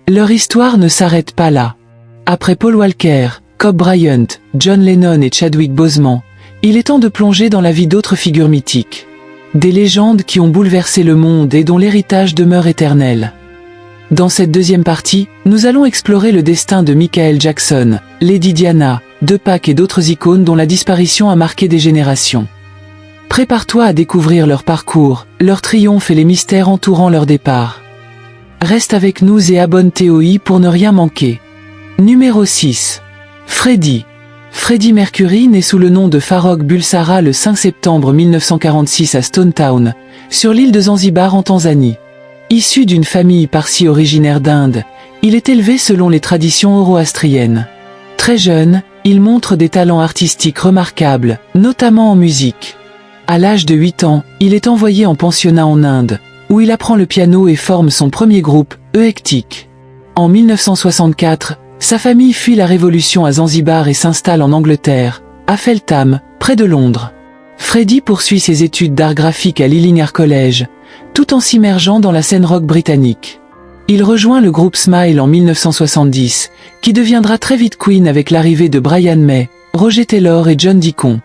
Leur histoire ne s'arrête pas là. Après Paul Walker, Kobe Bryant, John Lennon et Chadwick Boseman, il est temps de plonger dans la vie d'autres figures mythiques. Des légendes qui ont bouleversé le monde et dont l'héritage demeure éternel. Dans cette deuxième partie, nous allons explorer le destin de Michael Jackson, Lady Diana, Tupac et d'autres icônes dont la disparition a marqué des générations. Prépare-toi à découvrir leur parcours, leurs triomphes et les mystères entourant leur départ. Reste avec nous et abonne-toi pour ne rien manquer. Numéro 6. Freddie. Freddie Mercury naît sous le nom de Farrokh Bulsara le 5 septembre 1946 à Stone Town, sur l'île de Zanzibar en Tanzanie. Issu d'une famille parsie originaire d'Inde, il est élevé selon les traditions zoroastriennes. Très jeune, il montre des talents artistiques remarquables, notamment en musique. À l'âge de 8 ans, il est envoyé en pensionnat en Inde, où il apprend le piano et forme son premier groupe, Eclectic. En 1964, sa famille fuit la révolution à Zanzibar et s'installe en Angleterre, à Feltham, près de Londres. Freddie poursuit ses études d'art graphique à l'Ealing Art College, tout en s'immergeant dans la scène rock britannique. Il rejoint le groupe Smile en 1970, qui deviendra très vite Queen avec l'arrivée de Brian May, Roger Taylor et John Deacon.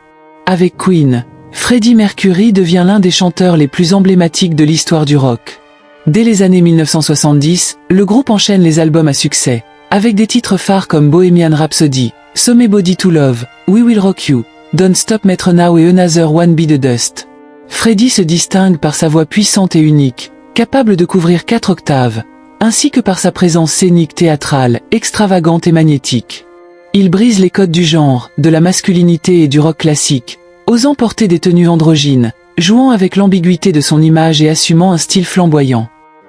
Avec Queen, Freddie Mercury devient l'un des chanteurs les plus emblématiques de l'histoire du rock. Dès les années 1970, le groupe enchaîne les albums à succès, avec des titres phares comme Bohemian Rhapsody, Somebody to Love, We Will Rock You, Don't Stop Metro Now et Another One Bite the Dust. Freddie se distingue par sa voix puissante et unique, capable de couvrir 4 octaves, ainsi que par sa présence scénique théâtrale, extravagante et magnétique. Il brise les codes du genre, de la masculinité et du rock classique, osant porter des tenues androgynes, jouant avec l'ambiguïté de son image et assumant un style flamboyant.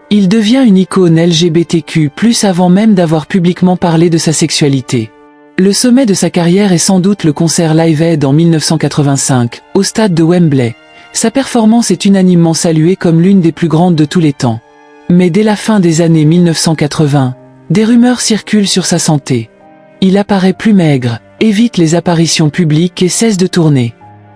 Il devient une icône LGBTQ+, avant même d'avoir publiquement parlé de sa sexualité. Le sommet de sa carrière est sans doute le concert Live Aid en 1985, au stade de Wembley. Sa performance est unanimement saluée comme l'une des plus grandes de tous les temps. Mais dès la fin des années 1980, des rumeurs circulent sur sa santé. Il apparaît plus maigre, évite les apparitions publiques et cesse de tourner.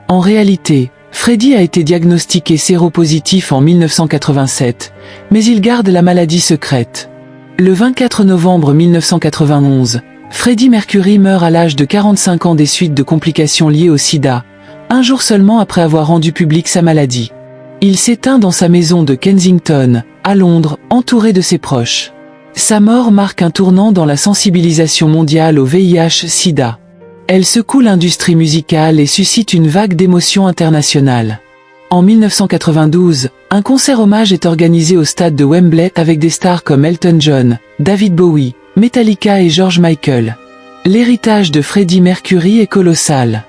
En réalité, Freddie a été diagnostiqué séropositif en 1987, mais il garde la maladie secrète. Le 24 novembre 1991, Freddie Mercury meurt à l'âge de 45 ans des suites de complications liées au sida, un jour seulement après avoir rendu publique sa maladie. Il s'éteint dans sa maison de Kensington, à Londres, entouré de ses proches. Sa mort marque un tournant dans la sensibilisation mondiale au VIH-Sida. Elle secoue l'industrie musicale et suscite une vague d'émotions internationales. En 1992, un concert hommage est organisé au stade de Wembley avec des stars comme Elton John, David Bowie, Metallica et George Michael. L'héritage de Freddie Mercury est colossal.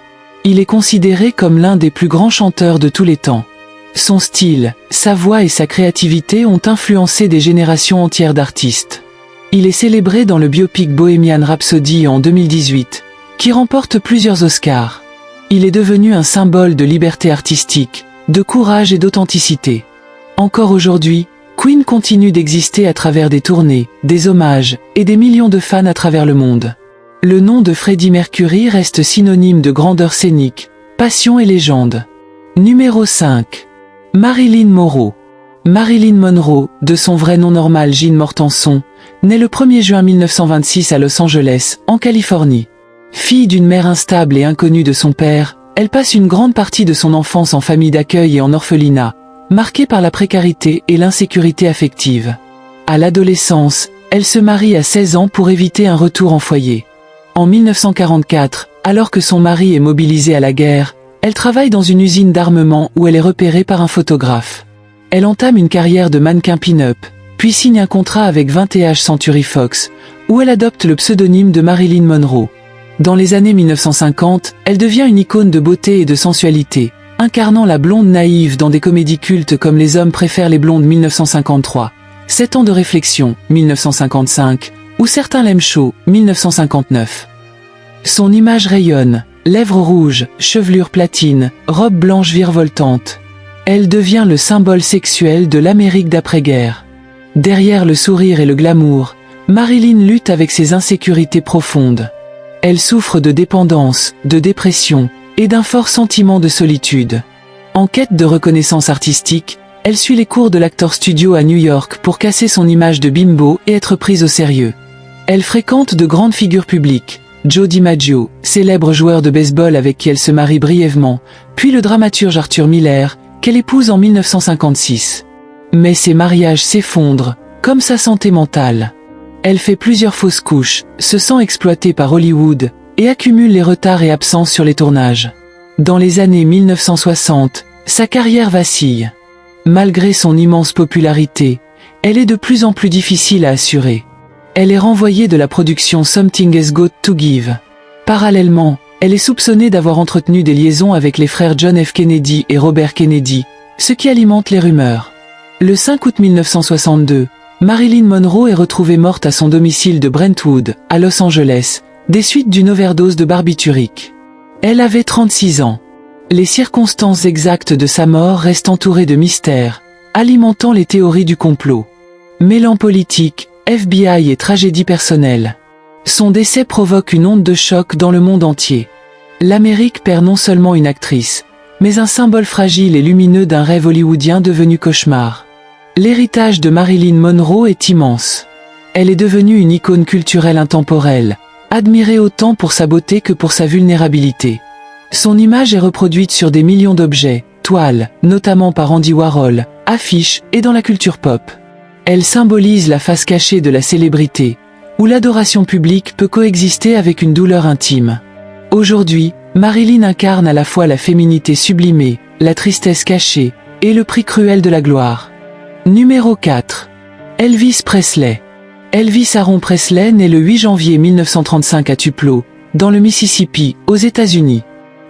Il est considéré comme l'un des plus grands chanteurs de tous les temps. Son style, sa voix et sa créativité ont influencé des générations entières d'artistes. Il est célébré dans le biopic Bohemian Rhapsody en 2018, qui remporte plusieurs Oscars. Il est devenu un symbole de liberté artistique, de courage et d'authenticité. Encore aujourd'hui, Queen continue d'exister à travers des tournées, des hommages, et des millions de fans à travers le monde. Le nom de Freddie Mercury reste synonyme de grandeur scénique, passion et légende. Numéro 5. Marilyn Monroe. Marilyn Monroe, de son vrai nom normal Jean Mortenson, naît le 1er juin 1926 à Los Angeles, en Californie. Fille d'une mère instable et inconnue de son père, elle passe une grande partie de son enfance en famille d'accueil et en orphelinat, marquée par la précarité et l'insécurité affective. À l'adolescence, elle se marie à 16 ans pour éviter un retour en foyer. En 1944, alors que son mari est mobilisé à la guerre, elle travaille dans une usine d'armement où elle est repérée par un photographe. Elle entame une carrière de mannequin pin-up, puis signe un contrat avec 20th Century Fox, où elle adopte le pseudonyme de Marilyn Monroe. Dans les années 1950, elle devient une icône de beauté et de sensualité, incarnant la blonde naïve dans des comédies cultes comme Les hommes préfèrent les blondes 1953, 7 ans de réflexion 1955 ou Certains l'aiment chaud 1959. Son image rayonne, lèvres rouges, chevelure platine, robe blanche virevoltante. Elle devient le symbole sexuel de l'Amérique d'après-guerre. Derrière le sourire et le glamour, Marilyn lutte avec ses insécurités profondes. Elle souffre de dépendance, de dépression, et d'un fort sentiment de solitude. En quête de reconnaissance artistique, Elle suit les cours de l'Actor Studio à New York pour casser son image de bimbo et être prise au sérieux. Elle fréquente de grandes figures publiques, Joe DiMaggio, célèbre joueur de baseball avec qui elle se marie brièvement, puis le dramaturge Arthur Miller, qu'elle épouse en 1956. Mais ses mariages s'effondrent, comme sa santé mentale. Elle fait plusieurs fausses couches, se sent exploitée par Hollywood, et accumule les retards et absences sur les tournages. Dans les années 1960, sa carrière vacille. Malgré son immense popularité, elle est de plus en plus difficile à assurer. Elle est renvoyée de la production Something Has Got to Give. Parallèlement, elle est soupçonnée d'avoir entretenu des liaisons avec les frères John F. Kennedy et Robert Kennedy, ce qui alimente les rumeurs. Le 5 août 1962, Marilyn Monroe est retrouvée morte à son domicile de Brentwood, à Los Angeles, des suites d'une overdose de barbiturique. Elle avait 36 ans. Les circonstances exactes de sa mort restent entourées de mystères, alimentant les théories du complot. Mêlant politique, FBI et tragédie personnelle. Son décès provoque une onde de choc dans le monde entier. L'Amérique perd non seulement une actrice, mais un symbole fragile et lumineux d'un rêve hollywoodien devenu cauchemar. L'héritage de Marilyn Monroe est immense. Elle est devenue une icône culturelle intemporelle, admirée autant pour sa beauté que pour sa vulnérabilité. Son image est reproduite sur des millions d'objets, toiles, notamment par Andy Warhol, affiches et dans la culture pop. Elle symbolise la face cachée de la célébrité, où l'adoration publique peut coexister avec une douleur intime. Aujourd'hui, Marilyn incarne à la fois la féminité sublimée, la tristesse cachée, et le prix cruel de la gloire. Numéro 4. Elvis Presley. Elvis Aaron Presley naît le 8 janvier 1935 à Tupelo, dans le Mississippi, aux États-Unis.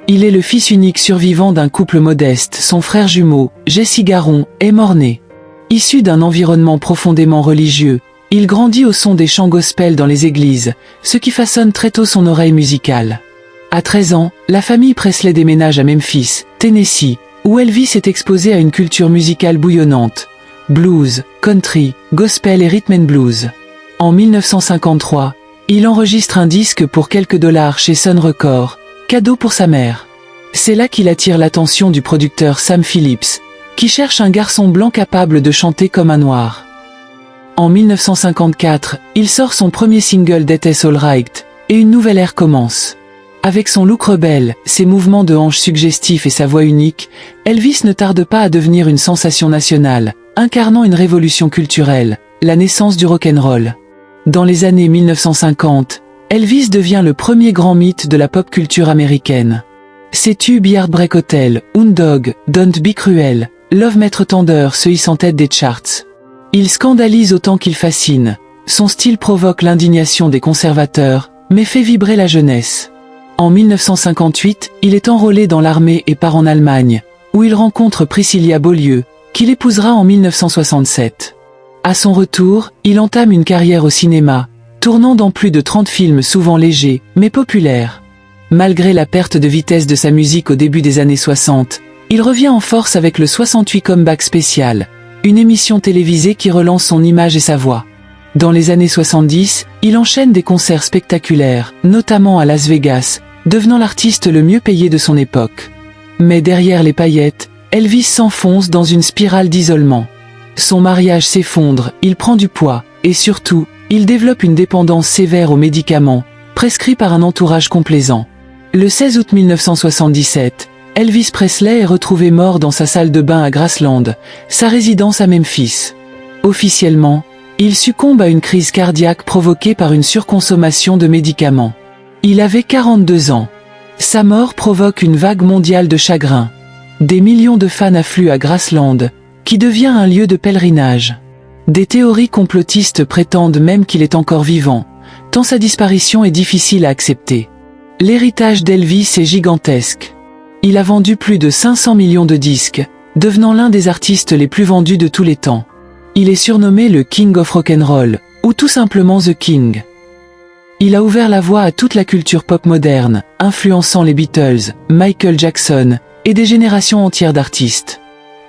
Il est le fils unique survivant d'un couple modeste. Son frère jumeau, Jesse Garon, est mort-né. Issu d'un environnement profondément religieux, il grandit au son des chants gospel dans les églises, ce qui façonne très tôt son oreille musicale. À 13 ans, la famille Presley déménage à Memphis, Tennessee, où Elvis est exposé à une culture musicale bouillonnante. Blues, country, gospel et rhythm and blues. En 1953, il enregistre un disque pour quelques dollars chez Sun Records, cadeau pour sa mère. C'est là qu'il attire l'attention du producteur Sam Phillips, qui cherche un garçon blanc capable de chanter comme un noir. En 1954, il sort son premier single That Is All Right, et une nouvelle ère commence. Avec son look rebelle, ses mouvements de hanches suggestifs et sa voix unique, Elvis ne tarde pas à devenir une sensation nationale, incarnant une révolution culturelle, la naissance du rock'n'roll. Dans les années 1950, Elvis devient le premier grand mythe de la pop culture américaine. Ses tubes Heartbreak Hotel, Hound Dog, Don't Be Cruel, Love Maître Tender se hissent en tête des charts. Il scandalise autant qu'il fascine. Son style provoque l'indignation des conservateurs, mais fait vibrer la jeunesse. En 1958, il est enrôlé dans l'armée et part en Allemagne, où il rencontre Priscilla Beaulieu, qu'il épousera en 1967. À son retour, il entame une carrière au cinéma, tournant dans plus de 30 films souvent légers, mais populaires. Malgré la perte de vitesse de sa musique au début des années 60, il revient en force avec le 68 Comeback Special, une émission télévisée qui relance son image et sa voix. Dans les années 70, il enchaîne des concerts spectaculaires, notamment à Las Vegas, devenant l'artiste le mieux payé de son époque. Mais derrière les paillettes, Elvis s'enfonce dans une spirale d'isolement. Son mariage s'effondre, il prend du poids, et surtout, il développe une dépendance sévère aux médicaments, prescrits par un entourage complaisant. Le 16 août 1977, Elvis Presley est retrouvé mort dans sa salle de bain à Graceland, sa résidence à Memphis. Officiellement, il succombe à une crise cardiaque provoquée par une surconsommation de médicaments. Il avait 42 ans. Sa mort provoque une vague mondiale de chagrin. Des millions de fans affluent à Graceland, qui devient un lieu de pèlerinage. Des théories complotistes prétendent même qu'il est encore vivant, tant sa disparition est difficile à accepter. L'héritage d'Elvis est gigantesque. Il a vendu plus de 500 millions de disques, devenant l'un des artistes les plus vendus de tous les temps. Il est surnommé le King of Rock'n'Roll, ou tout simplement The King. Il a ouvert la voie à toute la culture pop moderne, influençant les Beatles, Michael Jackson, et des générations entières d'artistes.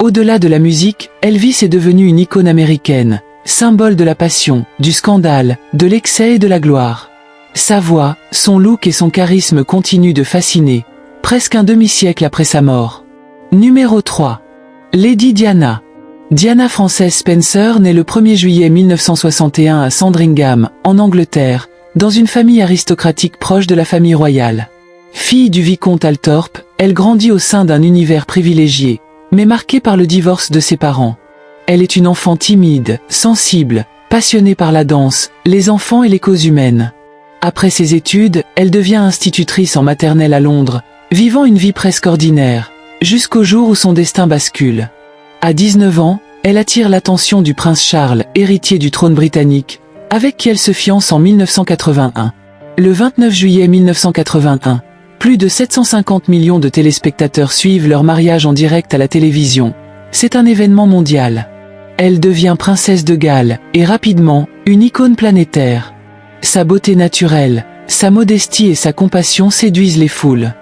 Au-delà de la musique, Elvis est devenu une icône américaine, symbole de la passion, du scandale, de l'excès et de la gloire. Sa voix, son look et son charisme continuent de fasciner, presque un demi-siècle après sa mort. Numéro 3. Lady Diana. Diana Frances Spencer naît le 1er juillet 1961 à Sandringham, en Angleterre, dans une famille aristocratique proche de la famille royale. Fille du vicomte Althorp, elle grandit au sein d'un univers privilégié, mais marqué par le divorce de ses parents. Elle est une enfant timide, sensible, passionnée par la danse, les enfants et les causes humaines. Après ses études, elle devient institutrice en maternelle à Londres, vivant une vie presque ordinaire, jusqu'au jour où son destin bascule. À 19 ans, elle attire l'attention du prince Charles, héritier du trône britannique, avec qui elle se fiance en 1981. Le 29 juillet 1981, plus de 750 millions de téléspectateurs suivent leur mariage en direct à la télévision. C'est un événement mondial. Elle devient princesse de Galles, et rapidement, une icône planétaire. Sa beauté naturelle, sa modestie et sa compassion séduisent les foules.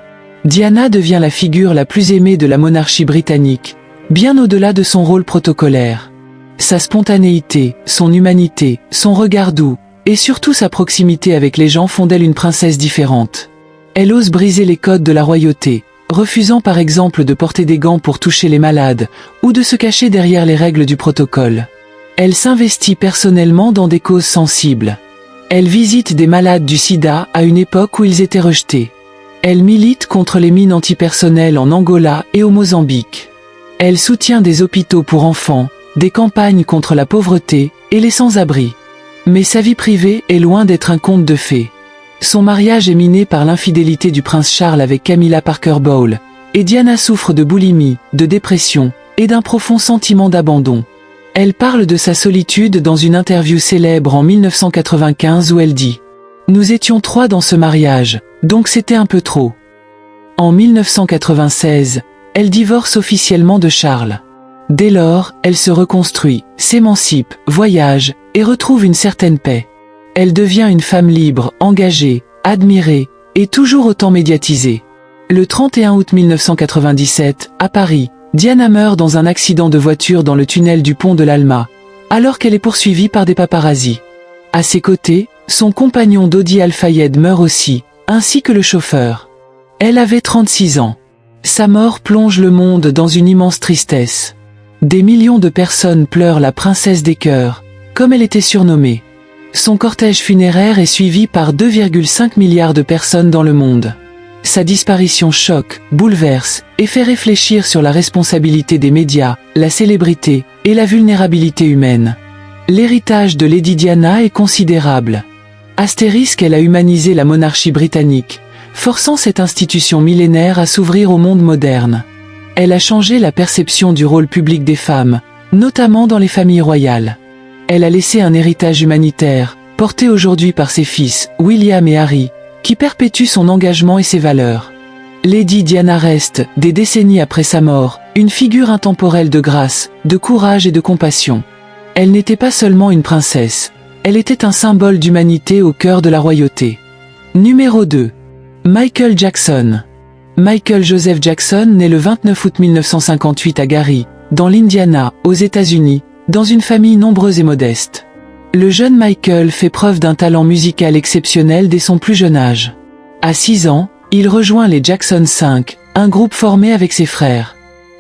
Diana devient la figure la plus aimée de la monarchie britannique, bien au-delà de son rôle protocolaire. Sa spontanéité, son humanité, son regard doux, et surtout sa proximité avec les gens font d'elle une princesse différente. Elle ose briser les codes de la royauté, refusant par exemple de porter des gants pour toucher les malades, ou de se cacher derrière les règles du protocole. Elle s'investit personnellement dans des causes sensibles. Elle visite des malades du sida à une époque où ils étaient rejetés. Elle milite contre les mines antipersonnelles en Angola et au Mozambique. Elle soutient des hôpitaux pour enfants, des campagnes contre la pauvreté et les sans-abri. Mais sa vie privée est loin d'être un conte de fées. Son mariage est miné par l'infidélité du prince Charles avec Camilla Parker Bowles, et Diana souffre de boulimie, de dépression, et d'un profond sentiment d'abandon. Elle parle de sa solitude dans une interview célèbre en 1995 où elle dit « Nous étions 3 dans ce mariage, donc c'était un peu trop ». En 1996, elle divorce officiellement de Charles. Dès lors, elle se reconstruit, s'émancipe, voyage, et retrouve une certaine paix. Elle devient une femme libre, engagée, admirée, et toujours autant médiatisée. Le 31 août 1997, à Paris, Diana meurt dans un accident de voiture dans le tunnel du pont de l'Alma, alors qu'elle est poursuivie par des paparazzis. À ses côtés, son compagnon Dodi Al-Fayed meurt aussi, ainsi que le chauffeur. Elle avait 36 ans. Sa mort plonge le monde dans une immense tristesse. Des millions de personnes pleurent la princesse des cœurs, comme elle était surnommée. Son cortège funéraire est suivi par 2,5 milliards de personnes dans le monde. Sa disparition choque, bouleverse, et fait réfléchir sur la responsabilité des médias, la célébrité, et la vulnérabilité humaine. L'héritage de Lady Diana est considérable. Astérisque, elle a humanisé la monarchie britannique, forçant cette institution millénaire à s'ouvrir au monde moderne. Elle a changé la perception du rôle public des femmes, notamment dans les familles royales. Elle a laissé un héritage humanitaire, porté aujourd'hui par ses fils, William et Harry, qui perpétue son engagement et ses valeurs. Lady Diana reste, des décennies après sa mort, une figure intemporelle de grâce, de courage et de compassion. Elle n'était pas seulement une princesse, elle était un symbole d'humanité au cœur de la royauté. Numéro 2. Michael Jackson. Michael Joseph Jackson naît le 29 août 1958 à Gary, dans l'Indiana, aux États-Unis, dans une famille nombreuse et modeste. Le jeune Michael fait preuve d'un talent musical exceptionnel dès son plus jeune âge. À 6 ans, il rejoint les Jackson 5, un groupe formé avec ses frères.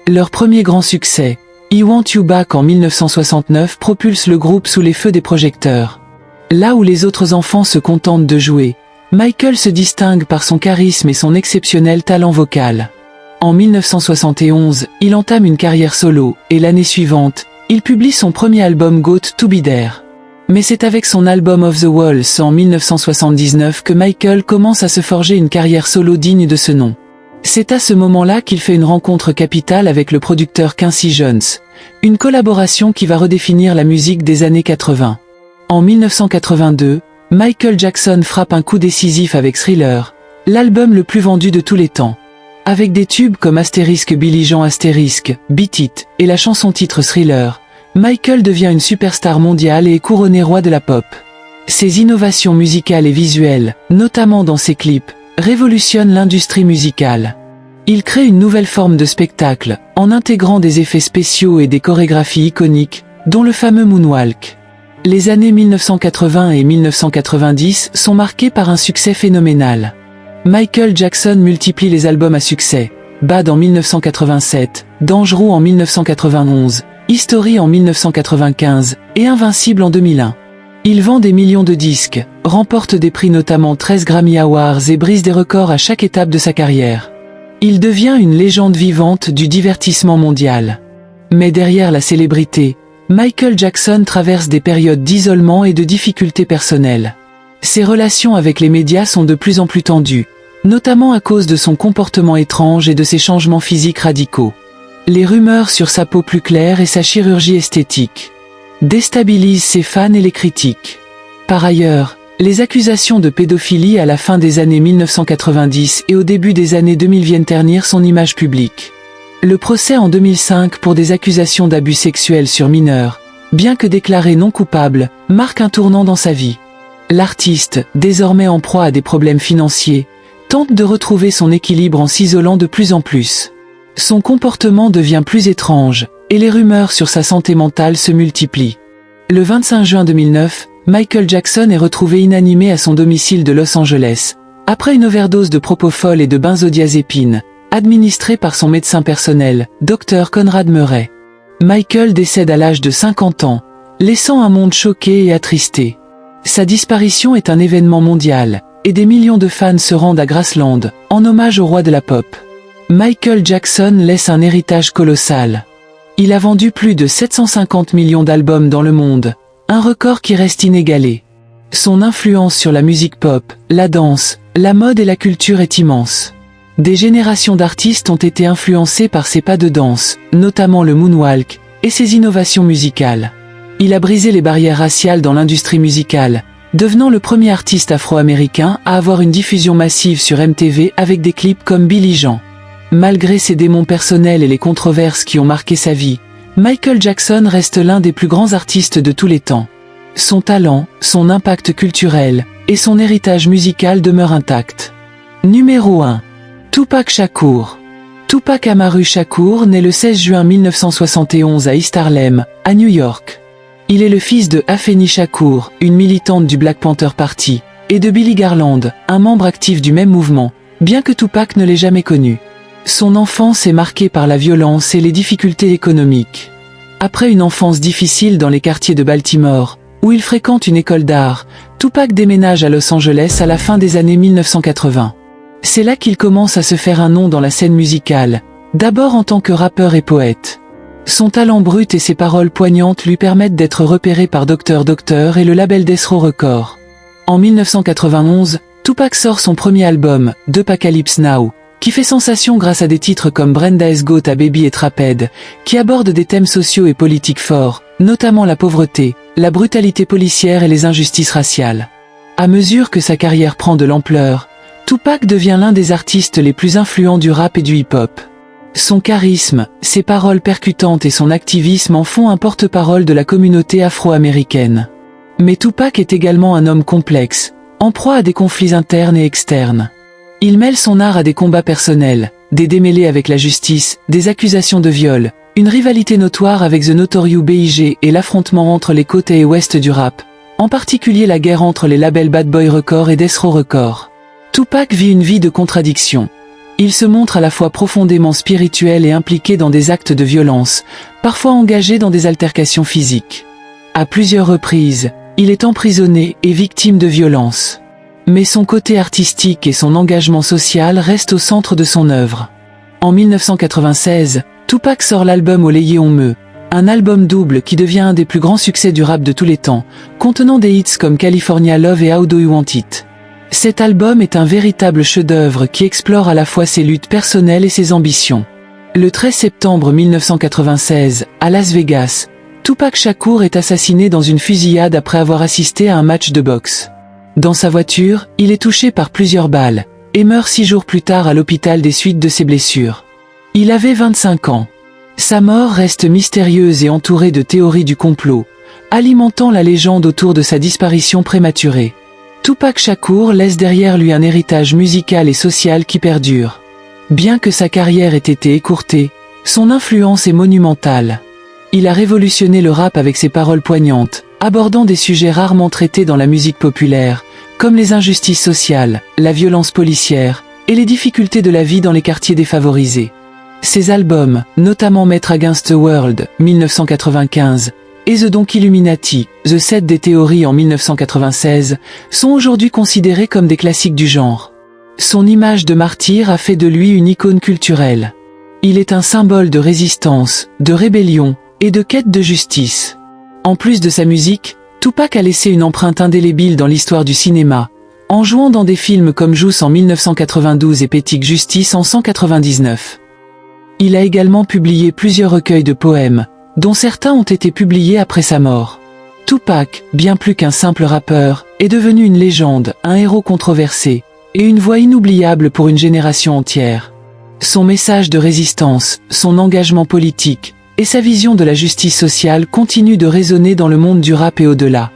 Leur premier grand succès, I Want You Back en 1969, propulse le groupe sous les feux des projecteurs. Là où les autres enfants se contentent de jouer, Michael se distingue par son charisme et son exceptionnel talent vocal. En 1971, il entame une carrière solo, et l'année suivante, il publie son premier album Got to Be There. Mais c'est avec son album Off the Walls en 1979 que Michael commence à se forger une carrière solo digne de ce nom. C'est à ce moment-là qu'il fait une rencontre capitale avec le producteur Quincy Jones, une collaboration qui va redéfinir la musique des années 80. En 1982, Michael Jackson frappe un coup décisif avec Thriller, l'album le plus vendu de tous les temps. Avec des tubes comme Astérisque Billy Jean Astérisque, Beat It, et la chanson-titre Thriller, Michael devient une superstar mondiale et est couronné roi de la pop. Ses innovations musicales et visuelles, notamment dans ses clips, révolutionnent l'industrie musicale. Il crée une nouvelle forme de spectacle, en intégrant des effets spéciaux et des chorégraphies iconiques, dont le fameux moonwalk. Les années 1980 et 1990 sont marquées par un succès phénoménal. Michael Jackson multiplie les albums à succès, Bad en 1987, Dangerous en 1991, History en 1995 et Invincible en 2001. Il vend des millions de disques, remporte des prix notamment 13 Grammy Awards et brise des records à chaque étape de sa carrière. Il devient une légende vivante du divertissement mondial. Mais derrière la célébrité, Michael Jackson traverse des périodes d'isolement et de difficultés personnelles. Ses relations avec les médias sont de plus en plus tendues, notamment à cause de son comportement étrange et de ses changements physiques radicaux. Les rumeurs sur sa peau plus claire et sa chirurgie esthétique déstabilisent ses fans et les critiques. Par ailleurs, les accusations de pédophilie à la fin des années 1990 et au début des années 2000 viennent ternir son image publique. Le procès en 2005 pour des accusations d'abus sexuels sur mineurs, bien que déclaré non coupable, marque un tournant dans sa vie. L'artiste, désormais en proie à des problèmes financiers, tente de retrouver son équilibre en s'isolant de plus en plus. Son comportement devient plus étrange, et les rumeurs sur sa santé mentale se multiplient. Le 25 juin 2009, Michael Jackson est retrouvé inanimé à son domicile de Los Angeles, après une overdose de propofol et de benzodiazépine, administrée par son médecin personnel, Dr Conrad Murray. Michael décède à l'âge de 50 ans, laissant un monde choqué et attristé. Sa disparition est un événement mondial, et des millions de fans se rendent à Graceland, en hommage au roi de la pop. Michael Jackson laisse un héritage colossal. Il a vendu plus de 750 millions d'albums dans le monde, un record qui reste inégalé. Son influence sur la musique pop, la danse, la mode et la culture est immense. Des générations d'artistes ont été influencés par ses pas de danse, notamment le moonwalk, et ses innovations musicales. Il a brisé les barrières raciales dans l'industrie musicale, devenant le premier artiste afro-américain à avoir une diffusion massive sur MTV avec des clips comme Billy Jean. Malgré ses démons personnels et les controverses qui ont marqué sa vie, Michael Jackson reste l'un des plus grands artistes de tous les temps. Son talent, son impact culturel et son héritage musical demeurent intacts. Numéro 1. Tupac Shakur. Tupac Amaru Shakur naît le 16 juin 1971 à East Harlem, à New York. Il est le fils de Afeni Shakur, une militante du Black Panther Party, et de Billy Garland, un membre actif du même mouvement, bien que Tupac ne l'ait jamais connu. Son enfance est marquée par la violence et les difficultés économiques. Après une enfance difficile dans les quartiers de Baltimore, où il fréquente une école d'art, Tupac déménage à Los Angeles à la fin des années 1980. C'est là qu'il commence à se faire un nom dans la scène musicale, d'abord en tant que rappeur et poète. Son talent brut et ses paroles poignantes lui permettent d'être repéré par Dr. Doctor et le label Death Row Records. En 1991, Tupac sort son premier album, The Apocalypse Now, qui fait sensation grâce à des titres comme Brenda's Got a Baby et Trapped, qui abordent des thèmes sociaux et politiques forts, notamment la pauvreté, la brutalité policière et les injustices raciales. À mesure que sa carrière prend de l'ampleur, Tupac devient l'un des artistes les plus influents du rap et du hip-hop. Son charisme, ses paroles percutantes et son activisme en font un porte-parole de la communauté afro-américaine. Mais Tupac est également un homme complexe, en proie à des conflits internes et externes. Il mêle son art à des combats personnels, des démêlés avec la justice, des accusations de viol, une rivalité notoire avec The Notorious B.I.G. et l'affrontement entre les côtes et ouest du rap, en particulier la guerre entre les labels Bad Boy Records et Death Row Records. Tupac vit une vie de contradictions. Il se montre à la fois profondément spirituel et impliqué dans des actes de violence, parfois engagé dans des altercations physiques. À plusieurs reprises, il est emprisonné et victime de violences. Mais son côté artistique et son engagement social restent au centre de son œuvre. En 1996, Tupac sort l'album Olayé on me, un album double qui devient un des plus grands succès du rap de tous les temps, contenant des hits comme California Love et How Do You Want It. Cet album est un véritable chef-d'œuvre qui explore à la fois ses luttes personnelles et ses ambitions. Le 13 septembre 1996, à Las Vegas, Tupac Shakur est assassiné dans une fusillade après avoir assisté à un match de boxe. Dans sa voiture, il est touché par plusieurs balles, et meurt 6 jours plus tard à l'hôpital des suites de ses blessures. Il avait 25 ans. Sa mort reste mystérieuse et entourée de théories du complot, alimentant la légende autour de sa disparition prématurée. Tupac Shakur laisse derrière lui un héritage musical et social qui perdure. Bien que sa carrière ait été écourtée, son influence est monumentale. Il a révolutionné le rap avec ses paroles poignantes, abordant des sujets rarement traités dans la musique populaire, comme les injustices sociales, la violence policière, et les difficultés de la vie dans les quartiers défavorisés. Ses albums, notamment Maître Against the World, 1995, et The Donk Illuminati, The Set des théories en 1996, sont aujourd'hui considérés comme des classiques du genre. Son image de martyr a fait de lui une icône culturelle. Il est un symbole de résistance, de rébellion et de quête de justice. En plus de sa musique, Tupac a laissé une empreinte indélébile dans l'histoire du cinéma, en jouant dans des films comme Juice en 1992 et Poetic Justice en 1999. Il a également publié plusieurs recueils de poèmes, dont certains ont été publiés après sa mort. Tupac, bien plus qu'un simple rappeur, est devenu une légende, un héros controversé, et une voix inoubliable pour une génération entière. Son message de résistance, son engagement politique, et sa vision de la justice sociale continuent de résonner dans le monde du rap et au-delà.